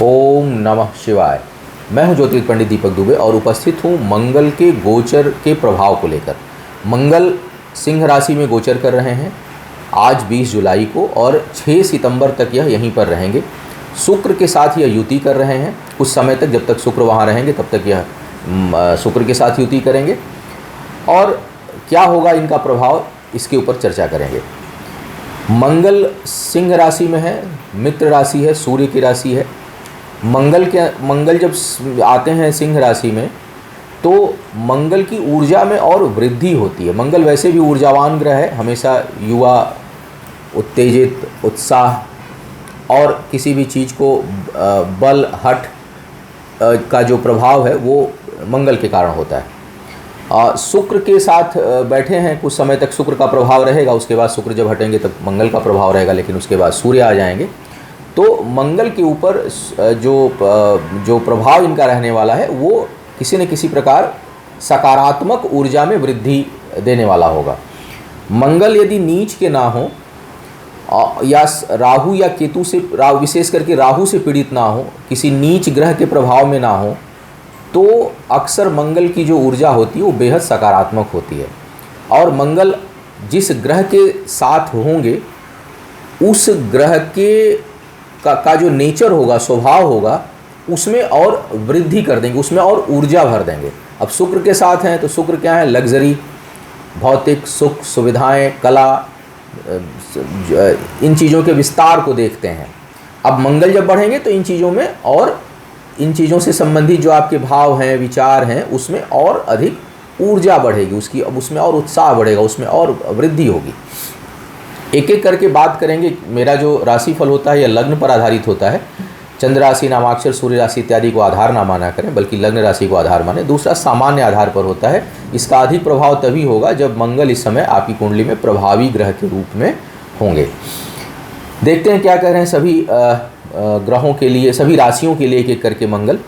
ओम नमः शिवाय। मैं हूं ज्योतिष पंडित दीपक दुबे और उपस्थित हूं मंगल के गोचर के प्रभाव को लेकर। मंगल सिंह राशि में गोचर कर रहे हैं आज 20 जुलाई को और 6 सितंबर तक यह यहीं पर रहेंगे। शुक्र के साथ यह युति कर रहे हैं कुछ समय तक, जब तक शुक्र वहाँ रहेंगे तब तक यह शुक्र के साथ युति करेंगे। और क्या होगा इनका प्रभाव, इसके ऊपर चर्चा करेंगे। मंगल सिंह राशि में है, मित्र राशि है, सूर्य की राशि है। मंगल जब आते हैं सिंह राशि में तो मंगल की ऊर्जा में और वृद्धि होती है। मंगल वैसे भी ऊर्जावान ग्रह है, हमेशा युवा, उत्तेजित, उत्साह और किसी भी चीज़ को बल, हठ का जो प्रभाव है वो मंगल के कारण होता है। शुक्र के साथ बैठे हैं कुछ समय तक, शुक्र का प्रभाव रहेगा। उसके बाद शुक्र जब हटेंगे तब मंगल का प्रभाव रहेगा, लेकिन उसके बाद सूर्य आ जाएंगे। तो मंगल के ऊपर जो प्रभाव इनका रहने वाला है वो किसी न किसी प्रकार सकारात्मक ऊर्जा में वृद्धि देने वाला होगा। मंगल यदि नीच के ना हो या राहु या केतु से, विशेष करके राहु से पीड़ित ना हो, किसी नीच ग्रह के प्रभाव में ना हो, तो अक्सर मंगल की जो ऊर्जा होती है वो बेहद सकारात्मक होती है। और मंगल जिस ग्रह के साथ होंगे उस ग्रह का जो नेचर होगा, स्वभाव होगा, उसमें और वृद्धि कर देंगे, उसमें और ऊर्जा भर देंगे। अब शुक्र के साथ हैं तो शुक्र क्या है, लग्जरी, भौतिक सुख सुविधाएं, कला, इन चीज़ों के विस्तार को देखते हैं। अब मंगल जब बढ़ेंगे तो इन चीज़ों में और इन चीज़ों से संबंधित जो आपके भाव हैं, विचार हैं, उसमें और अधिक ऊर्जा बढ़ेगी, उसमें और उत्साह बढ़ेगा, उसमें और वृद्धि होगी। एक एक करके बात करेंगे। मेरा जो राशिफल होता है यह लग्न पर आधारित होता है। चंद्र राशि, नामाक्षर, सूर्य राशि इत्यादि को आधार ना माना करें, बल्कि लग्न राशि को आधार माने। दूसरा सामान्य आधार पर होता है। इसका अधिक प्रभाव तभी होगा जब मंगल इस समय आपकी कुंडली में प्रभावी ग्रह के रूप में होंगे। देखते हैं क्या कह रहे हैं सभी ग्रहों के लिए, सभी राशियों के लिए एक एक करके मंगल।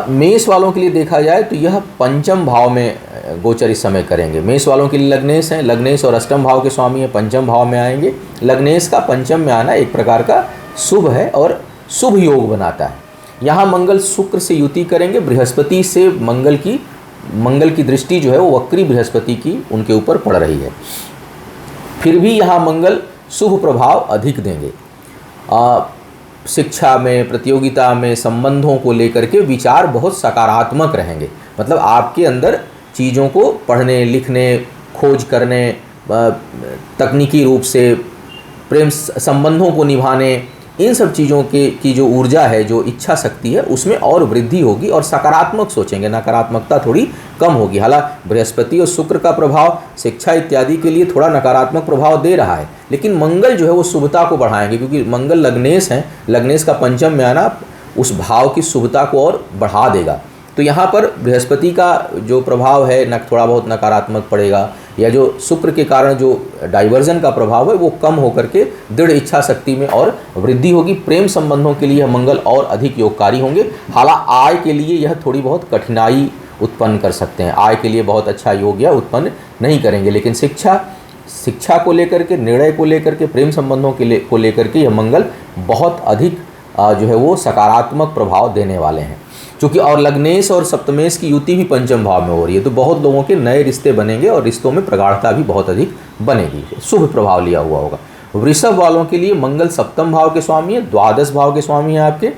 मेष वालों के लिए देखा जाए तो यह पंचम भाव में गोचर इस समय करेंगे। मेष वालों के लिए लग्नेश हैं, लग्नेश और अष्टम भाव के स्वामी हैं, पंचम भाव में आएंगे। लग्नेश का पंचम में आना एक प्रकार का शुभ है और शुभ योग बनाता है। यहाँ मंगल शुक्र से युति करेंगे, बृहस्पति से मंगल की दृष्टि जो है वो वक्री बृहस्पति की उनके ऊपर पड़ रही है। फिर भी यहाँ मंगल शुभ प्रभाव अधिक देंगे। शिक्षा में, प्रतियोगिता में, संबंधों को लेकर के विचार बहुत सकारात्मक रहेंगे। मतलब आपके अंदर चीज़ों को पढ़ने, लिखने, खोज करने, तकनीकी रूप से प्रेम संबंधों को निभाने, इन सब चीज़ों की जो ऊर्जा है, जो इच्छा शक्ति है, उसमें और वृद्धि होगी और सकारात्मक सोचेंगे, नकारात्मकता थोड़ी कम होगी। हालांकि बृहस्पति और शुक्र का प्रभाव शिक्षा इत्यादि के लिए थोड़ा नकारात्मक प्रभाव दे रहा है, लेकिन मंगल जो है वो शुभता को बढ़ाएंगे, क्योंकि मंगल लग्नेश हैं। लग्नेश का पंचम में आना उस भाव की शुभता को और बढ़ा देगा। तो यहाँ पर बृहस्पति का जो प्रभाव है न थोड़ा बहुत नकारात्मक पड़ेगा, या जो शुक्र के कारण जो डाइवर्जन का प्रभाव है वो कम होकर के दृढ़ इच्छा शक्ति में और वृद्धि होगी। प्रेम संबंधों के लिए मंगल और अधिक योगकारी होंगे। हालांकि आय के लिए यह थोड़ी बहुत कठिनाई उत्पन्न कर सकते हैं, आय के लिए बहुत अच्छा योग या उत्पन्न नहीं करेंगे, लेकिन शिक्षा को लेकर के, निर्णय को लेकर के, प्रेम संबंधों को लेकर के यह मंगल बहुत अधिक जो है वो सकारात्मक प्रभाव देने वाले हैं। क्योंकि और लग्नेश और सप्तमेश की युति भी पंचम भाव में हो रही है, तो बहुत लोगों के नए रिश्ते बनेंगे और रिश्तों में प्रगाढ़ता भी बहुत अधिक बनेगी, शुभ प्रभाव लिया हुआ होगा। वृषभ वालों के लिए मंगल सप्तम भाव के स्वामी है, द्वादश भाव के स्वामी हैं आपके,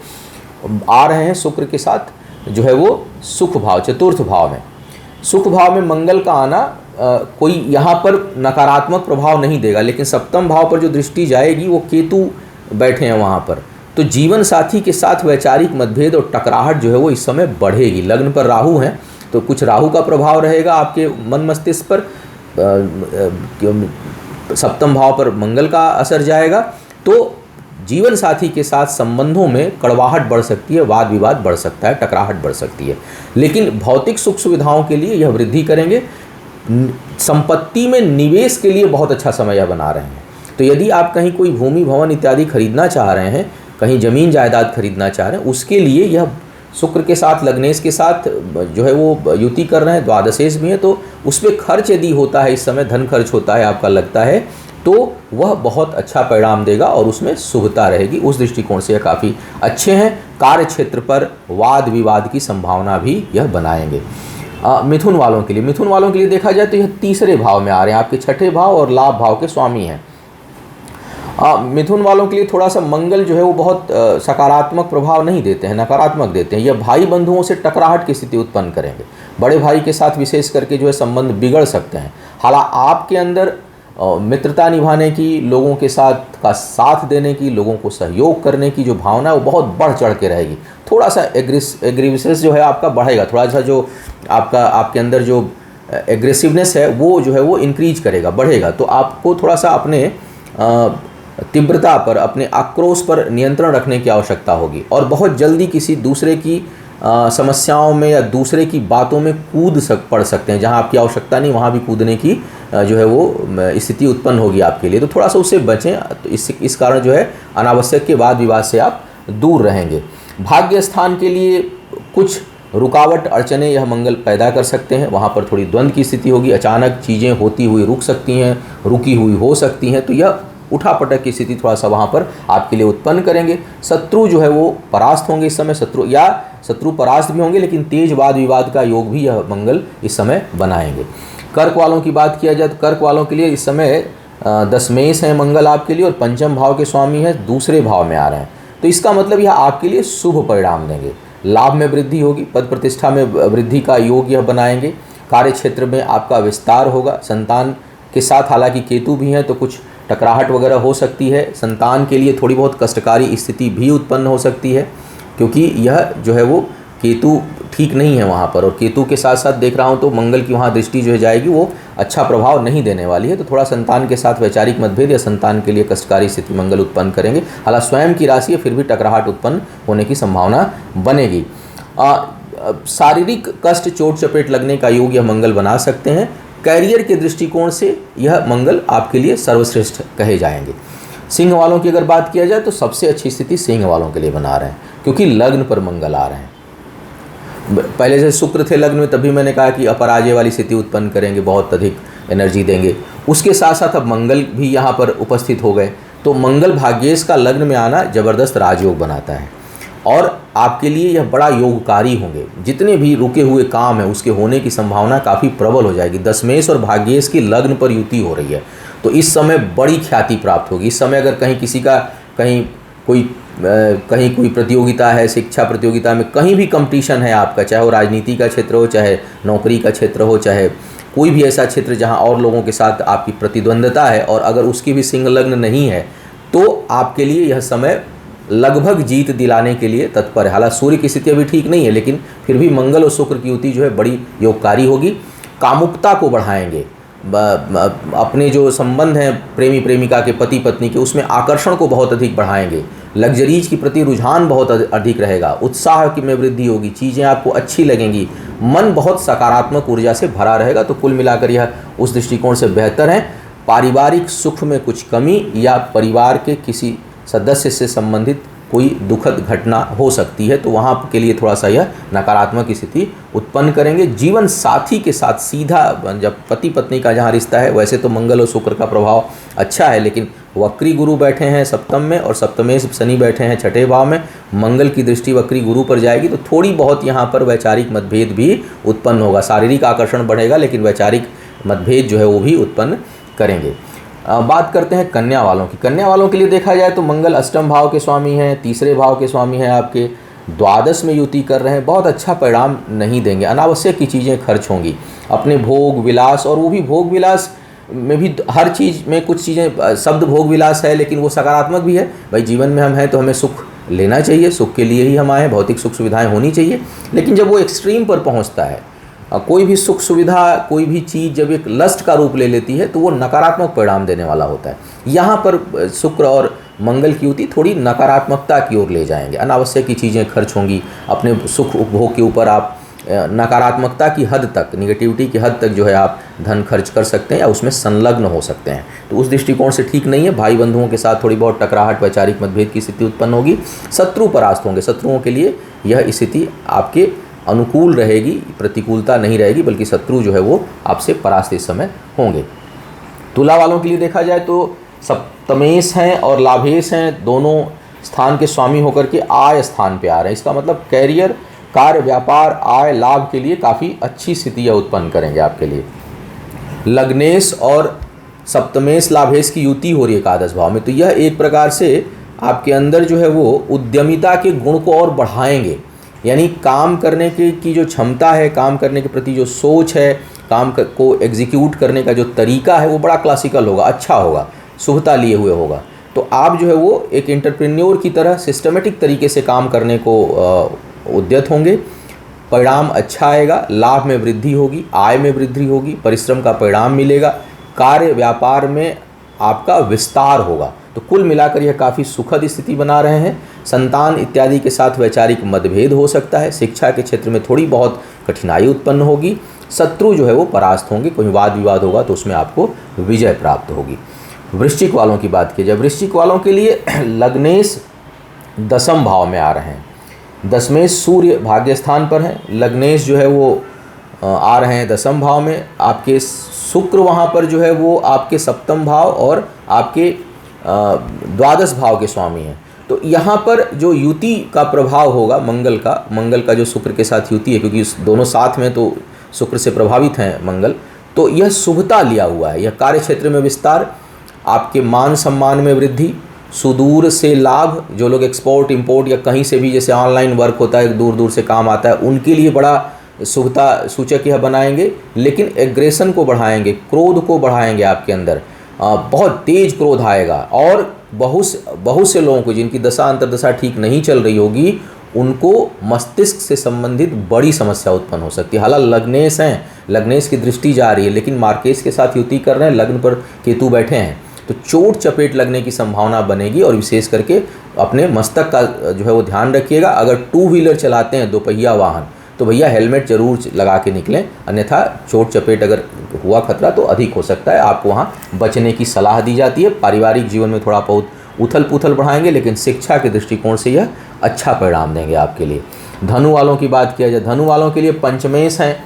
आ रहे हैं शुक्र के साथ जो है वो सुख भाव, चतुर्थ भाव में। सुख भाव में मंगल का आना कोई यहाँ पर नकारात्मक प्रभाव नहीं देगा, लेकिन सप्तम भाव पर जो दृष्टि जाएगी वो केतु बैठे हैं वहाँ पर, तो जीवन साथी के साथ वैचारिक मतभेद और टकराहट जो है वो इस समय बढ़ेगी। लग्न पर राहु हैं तो कुछ राहु का प्रभाव रहेगा आपके मन मस्तिष्क पर, सप्तम भाव पर मंगल का असर जाएगा, तो जीवन साथी के साथ संबंधों में कड़वाहट बढ़ सकती है, वाद विवाद बढ़ सकता है, टकराहट बढ़ सकती है। लेकिन भौतिक सुख सुविधाओं के लिए यह वृद्धि करेंगे। संपत्ति में निवेश के लिए बहुत अच्छा समय यह बना रहे हैं। तो यदि आप कहीं कोई भूमि भवन इत्यादि खरीदना चाह रहे हैं, कहीं ज़मीन जायदाद खरीदना चाह रहे हैं, उसके लिए यह शुक्र के साथ, लग्नेश के साथ जो है वो युति कर रहे हैं, द्वादशेश भी है, तो उस पर खर्च यदि होता है, इस समय धन खर्च होता है आपका लगता है, तो वह बहुत अच्छा परिणाम देगा और उसमें शुभता रहेगी। उस दृष्टिकोण से यह काफ़ी अच्छे हैं। कार्य क्षेत्र पर वाद विवाद की संभावना भी यह बनाएंगे। मिथुन वालों के लिए देखा जाए तो यह तीसरे भाव में आ रहे हैं, आपके छठे भाव और लाभ भाव के स्वामी हैं। मिथुन वालों के लिए थोड़ा सा मंगल जो है वो बहुत सकारात्मक प्रभाव नहीं देते हैं, नकारात्मक देते हैं। यह भाई बंधुओं से टकराहट की स्थिति उत्पन्न करेंगे। बड़े भाई के साथ विशेष करके जो है संबंध बिगड़ सकते हैं। हालांकि आपके अंदर मित्रता निभाने की, लोगों के साथ का साथ देने की, लोगों को सहयोग करने की जो भावना है वो बहुत बढ़ चढ़ के रहेगी। थोड़ा सा एग्रेसिवनेस जो है आपका बढ़ेगा, थोड़ा सा जो आपके अंदर जो एग्रेसिवनेस है वो जो है वो इंक्रीज करेगा, बढ़ेगा। तो आपको थोड़ा सा अपने तीव्रता पर, अपने आक्रोश पर नियंत्रण रखने की आवश्यकता होगी और बहुत जल्दी किसी दूसरे की समस्याओं में या दूसरे की बातों में पड़ सकते हैं। जहां आपकी आवश्यकता नहीं वहां भी कूदने की जो है वो स्थिति उत्पन्न होगी आपके लिए, तो थोड़ा सा उससे बचें। तो इस कारण जो है अनावश्यक के वाद विवाद से आप दूर रहेंगे। भाग्य स्थान के लिए कुछ रुकावट अड़चने यह मंगल पैदा कर सकते हैं, वहाँ पर थोड़ी द्वंद्व की स्थिति होगी, अचानक चीज़ें होती हुई रुक सकती हैं, रुकी हुई हो सकती हैं, तो यह उठापटक की स्थिति थोड़ा सा वहाँ पर आपके लिए उत्पन्न करेंगे। शत्रु जो है वो परास्त होंगे इस समय, शत्रु परास्त भी होंगे, लेकिन तेज वाद विवाद का योग भी यह मंगल इस समय बनाएंगे। कर्क वालों की बात किया जाए तो कर्क वालों के लिए इस समय दशमेश है मंगल आपके लिए और पंचम भाव के स्वामी है, दूसरे भाव में आ रहे हैं। तो इसका मतलब यह आपके लिए शुभ परिणाम देंगे। लाभ में वृद्धि होगी, पद प्रतिष्ठा में वृद्धि का योग यह बनाएंगे। कार्य क्षेत्र में आपका विस्तार होगा। संतान के साथ हालांकि केतु भी हैं तो कुछ टकराहट वगैरह हो सकती है। संतान के लिए थोड़ी बहुत कष्टकारी स्थिति भी उत्पन्न हो सकती है, क्योंकि यह जो है वो केतु ठीक नहीं है वहाँ पर, और केतु के साथ साथ देख रहा हूँ तो मंगल की वहाँ दृष्टि जो है जाएगी, वो अच्छा प्रभाव नहीं देने वाली है। तो थोड़ा संतान के साथ वैचारिक मतभेद या संतान के लिए कष्टकारी स्थिति मंगल उत्पन्न करेंगे। हालांकि स्वयं की राशि है, फिर भी टकराहट उत्पन्न होने की संभावना बनेगी। शारीरिक कष्ट, चोट चपेट लगने का योग यह मंगल बना सकते हैं। कैरियर के दृष्टिकोण से यह मंगल आपके लिए सर्वश्रेष्ठ कहे जाएंगे। सिंह वालों की अगर बात किया जाए तो सबसे अच्छी स्थिति सिंह वालों के लिए बना रहे हैं, क्योंकि लग्न पर मंगल आ रहे हैं। पहले से शुक्र थे लग्न में, तभी मैंने कहा कि अपराजय वाली स्थिति उत्पन्न करेंगे, बहुत अधिक एनर्जी देंगे। उसके साथ साथ अब मंगल भी यहाँ पर उपस्थित हो गए, तो मंगल भाग्येश का लग्न में आना जबरदस्त राजयोग बनाता है और आपके लिए यह बड़ा योगकारी होंगे। जितने भी रुके हुए काम है उसके होने की संभावना काफ़ी प्रबल हो जाएगी। दशमेश और भाग्येश की लग्न पर युति हो रही है, तो इस समय बड़ी ख्याति प्राप्त होगी। इस समय अगर कहीं किसी का कहीं कोई प्रतियोगिता है, शिक्षा प्रतियोगिता में कहीं भी कंपटीशन है आपका, चाहे वो राजनीति का क्षेत्र हो, चाहे नौकरी का क्षेत्र हो, चाहे कोई भी ऐसा क्षेत्र जहां और लोगों के साथ आपकी प्रतिद्वंद्विता है, और अगर उसकी भी सिंह लग्न नहीं है तो आपके लिए यह समय लगभग जीत दिलाने के लिए तत्पर है। हालांकि सूर्य की स्थिति अभी ठीक नहीं है, लेकिन फिर भी मंगल और शुक्र की युति जो है बड़ी योगकारी होगी। कामुकता को बढ़ाएंगे, अपने जो संबंध हैं प्रेमी प्रेमिका के, पति पत्नी के, उसमें आकर्षण को बहुत अधिक बढ़ाएंगे। लग्जरीज की प्रति रुझान बहुत अधिक रहेगा। उत्साह की में वृद्धि होगी, चीज़ें आपको अच्छी लगेंगी, मन बहुत सकारात्मक ऊर्जा से भरा रहेगा। तो कुल मिलाकर यह उस दृष्टिकोण से बेहतर है। पारिवारिक सुख में कुछ कमी या परिवार के किसी सदस्य से संबंधित कोई दुखद घटना हो सकती है, तो वहाँ के लिए थोड़ा सा यह नकारात्मक स्थिति उत्पन्न करेंगे। जीवन साथी के साथ सीधा, जब पति पत्नी का जहाँ रिश्ता है, वैसे तो मंगल और शुक्र का प्रभाव अच्छा है, लेकिन वक्री गुरु बैठे हैं सप्तम में और सप्तमेश शनि बैठे हैं छठे भाव में, मंगल की दृष्टि वक्री गुरु पर जाएगी, तो थोड़ी बहुत यहाँ पर वैचारिक मतभेद भी उत्पन्न होगा। शारीरिक आकर्षण बढ़ेगा, लेकिन वैचारिक मतभेद जो है वो भी उत्पन्न करेंगे। बात करते हैं कन्या वालों की। कन्या वालों के लिए देखा जाए तो मंगल अष्टम भाव के स्वामी हैं, तीसरे भाव के स्वामी हैं, आपके द्वादश में युति कर रहे हैं। बहुत अच्छा परिणाम नहीं देंगे, अनावश्यक की चीज़ें खर्च होंगी, अपने भोग विलास, और वो भी भोग विलास में भी हर चीज़ में कुछ चीज़ें, शब्द भोग विलास है लेकिन वो सकारात्मक भी है। भाई जीवन में हम हैं तो हमें सुख लेना चाहिए, सुख के लिए ही हम आए, भौतिक सुख सुविधाएँ होनी चाहिए। लेकिन जब वो एक्सट्रीम पर पहुँचता है, कोई भी सुख सुविधा, कोई भी चीज़ जब एक लस्ट का रूप ले लेती है तो वो नकारात्मक परिणाम देने वाला होता है। यहाँ पर शुक्र और मंगल की युति थोड़ी नकारात्मकता की ओर ले जाएंगे, अनावश्यक की चीज़ें खर्च होंगी, अपने सुख उपभोग के ऊपर आप नकारात्मकता की हद तक, निगेटिविटी की हद तक जो है आप धन खर्च कर सकते हैं या उसमें संलग्न हो सकते हैं। तो उस दृष्टिकोण से ठीक नहीं है। भाई बंधुओं के साथ थोड़ी बहुत टकराहट, वैचारिक मतभेद की स्थिति उत्पन्न होगी। शत्रु परास्त होंगे, शत्रुओं के लिए यह स्थिति आपके अनुकूल रहेगी, प्रतिकूलता नहीं रहेगी, बल्कि शत्रु जो है वो आपसे परास्त इस समय होंगे। तुला वालों के लिए देखा जाए तो सप्तमेश हैं और लाभेश हैं, दोनों स्थान के स्वामी होकर के आय स्थान पे आ रहे हैं। इसका मतलब कैरियर, कार्य, व्यापार, आय, लाभ के लिए काफ़ी अच्छी स्थितियाँ उत्पन्न करेंगे आपके लिए। लग्नेश और सप्तमेश लाभेश की युति हो रही है एकादश भाव में, तो यह एक प्रकार से आपके अंदर जो है वो उद्यमिता के गुण को और बढ़ाएंगे। यानी काम करने की जो क्षमता है, काम करने के प्रति जो सोच है, काम को एग्जीक्यूट करने का जो तरीका है वो बड़ा क्लासिकल होगा, अच्छा होगा, शुभता लिए हुए होगा। तो आप जो है वो एक एंटरप्रेन्योर की तरह सिस्टमेटिक तरीके से काम करने को उद्यत होंगे। परिणाम अच्छा आएगा, लाभ में वृद्धि होगी, आय में वृद्धि होगी, परिश्रम का परिणाम मिलेगा, कार्य व्यापार में आपका विस्तार होगा। तो कुल मिलाकर यह काफ़ी सुखद स्थिति बना रहे हैं। संतान इत्यादि के साथ वैचारिक मतभेद हो सकता है, शिक्षा के क्षेत्र में थोड़ी बहुत कठिनाई उत्पन्न होगी, शत्रु जो है वो परास्त होंगे, कोई वाद विवाद होगा तो उसमें आपको विजय प्राप्त होगी। वृश्चिक वालों की बात की जाए, वृश्चिक वालों के लिए लग्नेश दसम भाव में आ रहे हैं। दसमेश सूर्य भाग्य स्थान पर हैं, लग्नेश जो है वो आ रहे हैं दसम भाव में। आपके शुक्र वहाँ पर जो है वो आपके सप्तम भाव और आपके द्वादश भाव के स्वामी हैं। तो यहाँ पर जो युति का प्रभाव होगा मंगल का जो शुक्र के साथ युति है, क्योंकि दोनों साथ में तो शुक्र से प्रभावित हैं मंगल, तो यह शुभता लिया हुआ है। यह कार्य क्षेत्र में विस्तार, आपके मान सम्मान में वृद्धि, सुदूर से लाभ, जो लोग एक्सपोर्ट इंपोर्ट या कहीं से भी जैसे ऑनलाइन वर्क होता है, दूर दूर से काम आता है, उनके लिए बड़ा शुभता सूचक यह बनाएंगे। लेकिन एग्रेशन को बढ़ाएंगे, क्रोध को बढ़ाएंगे आपके अंदर, बहुत तेज क्रोध आएगा। और बहुत से लोगों को जिनकी दशा अंतर्दशा ठीक नहीं चल रही होगी, उनको मस्तिष्क से संबंधित बड़ी समस्या उत्पन्न हो सकती है। हालांकि लग्नेश हैं, लग्नेश की दृष्टि जा रही है, लेकिन मार्केश के साथ युति कर रहे हैं, लग्न पर केतु बैठे हैं, तो चोट चपेट लगने की संभावना बनेगी। और विशेष करके अपने मस्तक का जो है वो ध्यान रखिएगा। अगर टू व्हीलर चलाते हैं, दोपहिया वाहन, तो भैया हेलमेट जरूर लगा के निकलें, अन्यथा चोट चपेट अगर हुआ खतरा तो अधिक हो सकता है। आपको वहाँ बचने की सलाह दी जाती है। पारिवारिक जीवन में थोड़ा बहुत उथल पुथल बढ़ाएंगे, लेकिन शिक्षा के दृष्टिकोण से यह अच्छा परिणाम देंगे आपके लिए। धनु वालों की बात किया जाए, धनु वालों के लिए पंचमेश हैं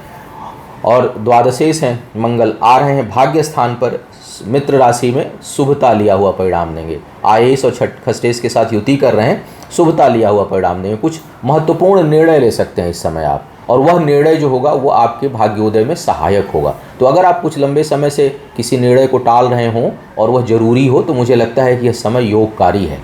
और द्वादशेश हैं, मंगल आ रहे हैं भाग्य स्थान पर, मित्र राशि में शुभता लिया हुआ परिणाम देंगे। आयेश और खष्टेश के साथ युति कर रहे हैं, शुभता लिया हुआ परिणाम देंगे। कुछ महत्वपूर्ण निर्णय ले सकते हैं इस समय आप, और वह निर्णय जो होगा वो आपके भाग्योदय में सहायक होगा। तो अगर आप कुछ लंबे समय से किसी निर्णय को टाल रहे हों और वह जरूरी हो, तो मुझे लगता है कि यह समय योगकारी है।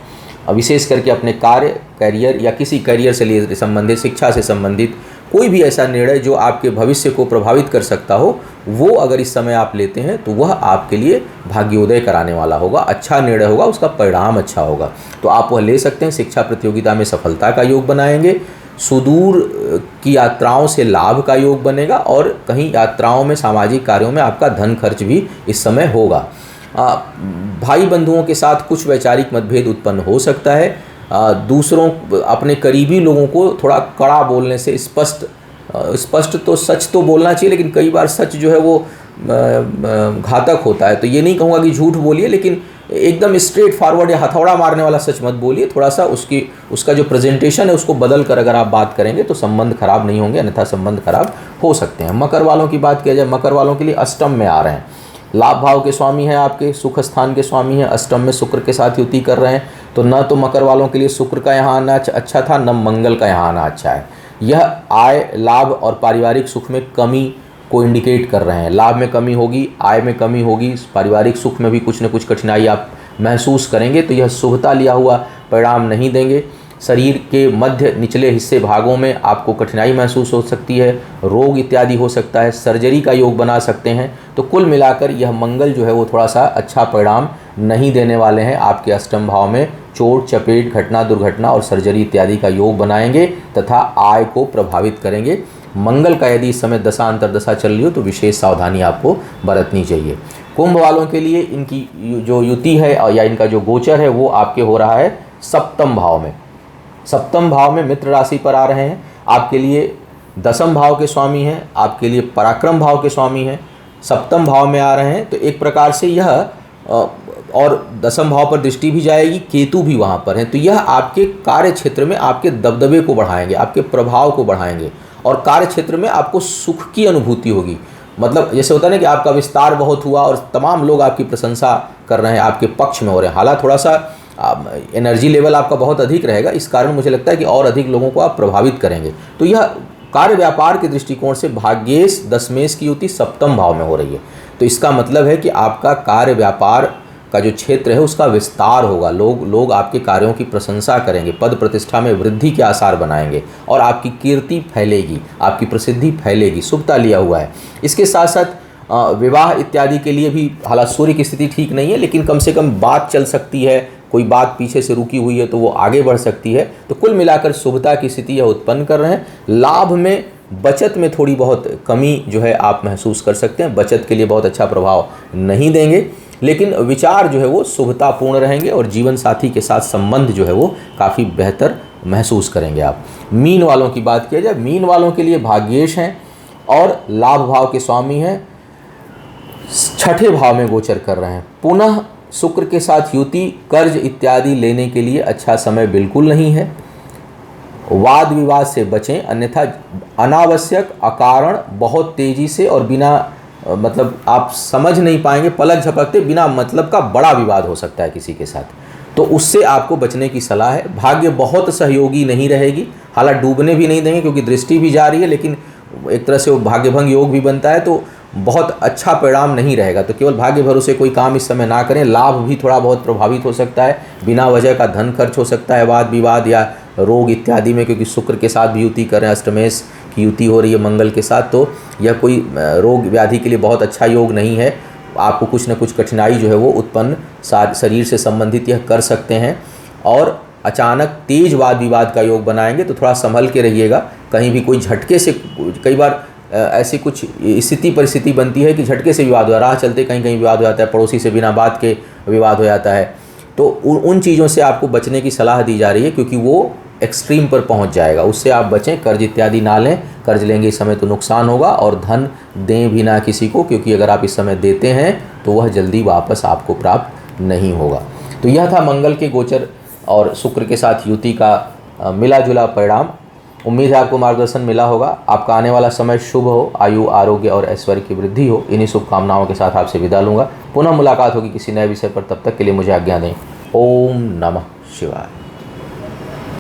विशेष करके अपने कार्य, करियर या किसी करियर से संबंधित, शिक्षा से संबंधित कोई भी ऐसा निर्णय जो आपके भविष्य को प्रभावित कर सकता हो, वो अगर इस समय आप लेते हैं तो वह आपके लिए भाग्योदय कराने वाला होगा, अच्छा निर्णय होगा, उसका परिणाम अच्छा होगा। तो आप वह ले सकते हैं। शिक्षा प्रतियोगिता में सफलता का योग बनाएंगे, सुदूर की यात्राओं से लाभ का योग बनेगा, और कहीं यात्राओं में, सामाजिक कार्यों में आपका धन खर्च भी इस समय होगा। भाई बंधुओं के साथ कुछ वैचारिक मतभेद उत्पन्न हो सकता है। दूसरों, अपने करीबी लोगों को थोड़ा कड़ा बोलने से, स्पष्ट तो सच तो बोलना चाहिए, लेकिन कई बार सच जो है वो घातक होता है। तो ये नहीं कहूँगा कि झूठ बोलिए, लेकिन एकदम स्ट्रेट फॉरवर्ड या हथौड़ा मारने वाला सच मत बोलिए। थोड़ा सा उसका जो प्रेजेंटेशन है उसको बदल कर अगर आप बात करेंगे तो संबंध खराब नहीं होंगे, अन्यथा संबंध खराब हो सकते हैं। मकर वालों की बात किया जाए, मकर वालों के लिए अष्टम में आ रहे हैं, लाभ भाव के स्वामी हैं, आपके सुख स्थान के स्वामी हैं, अष्टम में शुक्र के साथ युति कर रहे हैं। तो न तो मकर वालों के लिए शुक्र का यहाँ आना अच्छा था, न मंगल का यहाँ आना अच्छा है। यह आय, लाभ और पारिवारिक सुख में कमी को इंडिकेट कर रहे हैं। लाभ में कमी होगी, आय में कमी होगी, पारिवारिक सुख में भी कुछ न कुछ कठिनाई आप महसूस करेंगे। तो यह शुभता लिया हुआ परिणाम नहीं देंगे। शरीर के मध्य निचले हिस्से भागों में आपको कठिनाई महसूस हो सकती है, रोग इत्यादि हो सकता है, सर्जरी का योग बना सकते हैं। तो कुल मिलाकर यह मंगल जो है वो थोड़ा सा अच्छा परिणाम नहीं देने वाले हैं। आपके अष्टम भाव में चोट चपेट, घटना दुर्घटना और सर्जरी इत्यादि का योग बनाएंगे तथा आय को प्रभावित करेंगे। मंगल का यदि इस समय दशा अंतर्दशा चल रही हो तो विशेष सावधानी आपको बरतनी चाहिए। कुंभ वालों के लिए इनकी जो युति है या इनका जो गोचर है वो आपके हो रहा है सप्तम भाव में। सप्तम भाव में मित्र राशि पर आ रहे हैं, आपके लिए दसम भाव के स्वामी हैं, आपके लिए पराक्रम भाव के स्वामी हैं, सप्तम भाव में आ रहे हैं। तो एक प्रकार से यह और दसम भाव पर दृष्टि भी जाएगी, केतु भी वहाँ पर हैं। तो यह आपके कार्य क्षेत्र में आपके दबदबे को बढ़ाएंगे, आपके प्रभाव को बढ़ाएंगे, और कार्य क्षेत्र में आपको सुख की अनुभूति होगी। मतलब जैसे होता है ना कि आपका विस्तार बहुत हुआ और तमाम लोग आपकी प्रशंसा कर रहे हैं, आपके पक्ष में हो रहे हैं। हालांकि थोड़ा सा एनर्जी लेवल आपका बहुत अधिक रहेगा। इस कारण मुझे लगता है कि और अधिक लोगों को आप प्रभावित करेंगे। तो यह कार्य व्यापार के दृष्टिकोण से भाग्येश दशमेश की युति सप्तम भाव में हो रही है। तो इसका मतलब है कि आपका कार्य व्यापार का जो क्षेत्र है उसका विस्तार होगा। लोग आपके कार्यों की प्रशंसा करेंगे, पद प्रतिष्ठा में वृद्धि के आसार बनाएंगे और आपकी कीर्ति फैलेगी, आपकी प्रसिद्धि फैलेगी। शुभता लिया हुआ है। इसके साथ साथ विवाह इत्यादि के लिए भी, हालांकि सूर्य की स्थिति ठीक नहीं है, लेकिन कम से कम बात चल सकती है। कोई बात पीछे से रुकी हुई है तो वो आगे बढ़ सकती है। तो कुल मिलाकर शुभता की स्थिति यह उत्पन्न कर रहे हैं। लाभ में, बचत में थोड़ी बहुत कमी जो है आप महसूस कर सकते हैं। बचत के लिए बहुत अच्छा प्रभाव नहीं देंगे, लेकिन विचार जो है वो शुभतापूर्ण रहेंगे और जीवन साथी के साथ संबंध जो है वो काफ़ी बेहतर महसूस करेंगे आप। मीन वालों की बात किया जाए, मीन वालों के लिए भाग्येश हैं और लाभ भाव के स्वामी हैं, छठे भाव में गोचर कर रहे हैं। पुनः शुक्र के साथ युति, कर्ज इत्यादि लेने के लिए अच्छा समय बिल्कुल नहीं है। वाद विवाद से बचें, अन्यथा अनावश्यक, अकारण, बहुत तेजी से और बिना मतलब आप समझ नहीं पाएंगे, पलक झपकते बिना मतलब का बड़ा विवाद हो सकता है किसी के साथ, तो उससे आपको बचने की सलाह है। भाग्य बहुत सहयोगी नहीं रहेगी, हालांकि डूबने भी नहीं देंगे क्योंकि दृष्टि भी जा रही है, लेकिन एक तरह से वो भाग्यभंग योग भी बनता है, तो बहुत अच्छा परिणाम नहीं रहेगा। तो केवल भाग्य भरोसे कोई काम इस समय ना करें। लाभ भी थोड़ा बहुत प्रभावित हो सकता है, बिना वजह का धन खर्च हो सकता है वाद विवाद या रोग इत्यादि में, क्योंकि शुक्र के साथ भी युति करें, अष्टमेश की युति हो रही है मंगल के साथ, तो यह कोई रोग व्याधि के लिए बहुत अच्छा योग नहीं है। आपको कुछ न कुछ कठिनाई जो है वो उत्पन्न शरीर से संबंधित यह कर सकते हैं। और अचानक तेज वाद विवाद का योग बनाएंगे तो थोड़ा संभल के रहिएगा। कहीं भी कोई झटके से, कई बार ऐसी कुछ स्थिति परिस्थिति बनती है कि झटके से विवाद हो, राह चलते कहीं कहीं विवाद हो जाता है, पड़ोसी से बिना बात के विवाद हो जाता है। तो उन चीज़ों से आपको बचने की सलाह दी जा रही है, क्योंकि वो एक्सट्रीम पर पहुंच जाएगा। उससे आप बचें, कर्ज इत्यादि ना लें। कर्ज लेंगे इस समय तो नुकसान होगा, और धन दें भी ना किसी को, क्योंकि अगर आप इस समय देते हैं तो वह जल्दी वापस आपको प्राप्त नहीं होगा। तो यह था मंगल के गोचर और शुक्र के साथ युति का मिला जुला परिणाम। उम्मीद है आपको मार्गदर्शन मिला होगा। आपका आने वाला समय शुभ हो, आयु, आरोग्य और ऐश्वर्य की वृद्धि हो। इन्हीं शुभकामनाओं के साथ आपसे विदा लूँगा। पुनः मुलाकात होगी किसी नए विषय पर, तब तक के लिए मुझे आज्ञा दें। ओम नमः शिवाय।